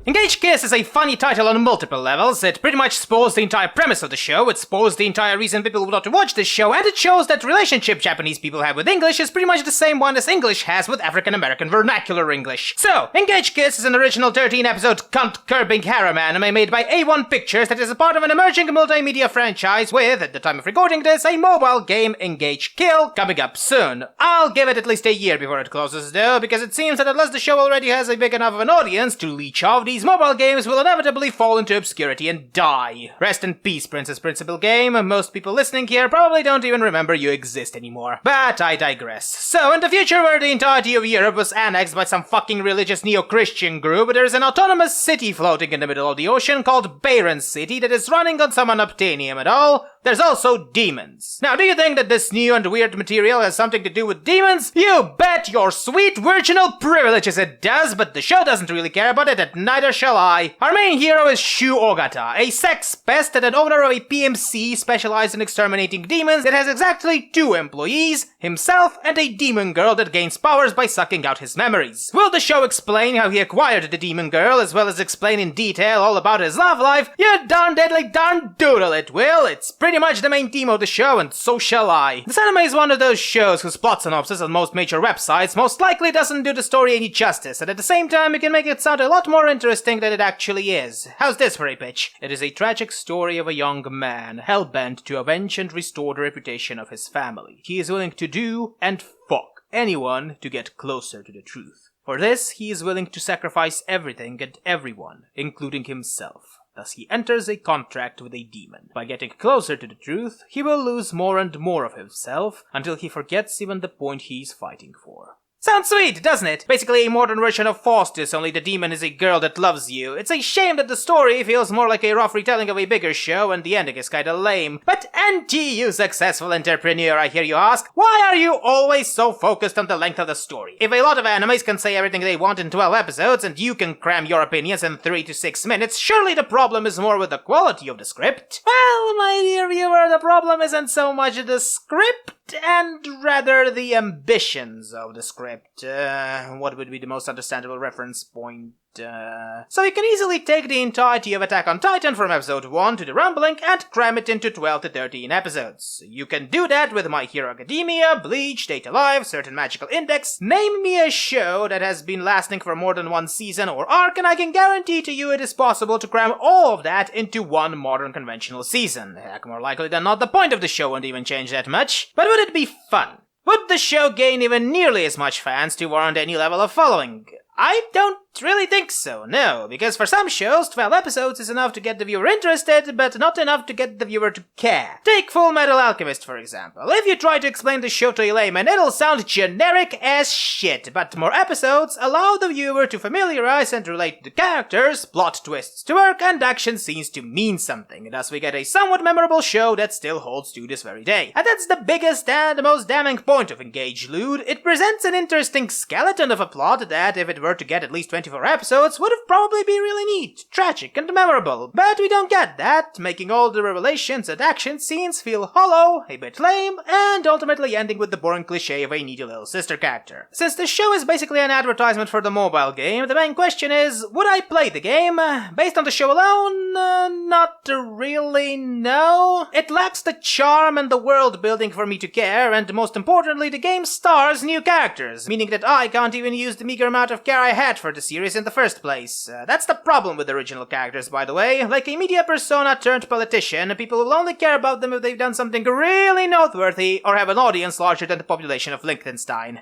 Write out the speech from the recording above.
Engage Kiss is a funny title on multiple levels. It pretty much spoils the entire premise of the show, it spoils the entire reason people would want to watch this show, and it shows that relationship Japanese people have with English is pretty much the same one as English has with African American vernacular English. So, Engage Kiss is an original 13-episode cunt-curbing harem anime made by A1 Pictures that is a part of an emerging multimedia franchise with, at the time of recording this, a mobile game, Engage Kill, coming up soon. I'll give it at least a year before it closes though, because it seems that unless the show already has a big enough of an audience to leech off, these mobile games will inevitably fall into obscurity and die. Rest in peace, Princess Principal game. Most people listening here probably don't even remember you exist anymore. But I digress. So, in the future where the entirety of Europe was annexed by some fucking religious neo-Christian group, there's an autonomous city floating in the middle of the ocean called Baron City that is running on some unobtainium at all. There's also demons. Now, do you think that this new and weird material has something to do with demons? You bet your sweet virginal privileges it does, but the show doesn't really care about it, and neither shall I. Our main hero is Shu Ogata, a sex pest and an owner of a PMC specialized in exterminating demons that has exactly 2 employees, himself and a demon girl that gains powers by sucking out his memories. Will the show explain how he acquired the demon girl, as well as explain in detail all about his love life? You darn deadly darn doodle it will. It's pretty much the main theme of the show, and so shall I. This anime is one of those shows whose plot synopsis on most major websites most likely doesn't do the story any justice, and at the same time it can make it sound a lot more interesting than it actually is. How's this for a pitch? It is a tragic story of a young man, hell-bent to avenge and restore the reputation of his family. He is willing to do and fuck anyone to get closer to the truth. For this, he is willing to sacrifice everything and everyone, including himself. Thus he enters a contract with a demon. By getting closer to the truth, he will lose more and more of himself, until he forgets even the point he's fighting for. Sounds sweet, doesn't it? Basically a modern version of Faustus, only the demon is a girl that loves you. It's a shame that the story feels more like a rough retelling of a bigger show, and the ending is kinda lame. But Anti, you successful entrepreneur, I hear you ask, why are you always so focused on the length of the story? If a lot of animes can say everything they want in 12 episodes, and you can cram your opinions in 3 to 6 minutes, surely the problem is more with the quality of the script? Well, my dear viewer, the problem isn't so much the script, and rather the ambitions of the script. What would be the most understandable reference point? So you can easily take the entirety of Attack on Titan from episode 1 to the Rumbling and cram it into 12 to 13 episodes. You can do that with My Hero Academia, Bleach, Date Alive, Certain Magical Index. Name me a show that has been lasting for more than 1 season or arc, and I can guarantee to you it is possible to cram all of that into 1 modern conventional season. Heck, more likely than not, the point of the show won't even change that much. But would it be fun? Would the show gain even nearly as much fans to warrant any level of following? I don't really think so, no, because for some shows, 12 episodes is enough to get the viewer interested, but not enough to get the viewer to care. Take Full Metal Alchemist, for example. If you try to explain the show to a layman, it'll sound generic as shit, but more episodes allow the viewer to familiarize and relate to the characters, plot twists to work, and action scenes to mean something. Thus we get a somewhat memorable show that still holds to this very day. And that's the biggest and most damning point of Engage Lude. It presents an interesting skeleton of a plot that, if it were to get at least 24 episodes, would have probably been really neat, tragic, and memorable. But we don't get that, making all the revelations and action scenes feel hollow, a bit lame, and ultimately ending with the boring cliche of a needy little sister character. Since the show is basically an advertisement for the mobile game, the main question is, would I play the game? Based on the show alone, not really, no. It lacks the charm and the world building for me to care, and most importantly, the game stars new characters, meaning that I can't even use the meager amount of care I had for the series in the first place. That's the problem with original characters, by the way. Like a media persona turned politician, people will only care about them if they've done something really noteworthy or have an audience larger than the population of Liechtenstein.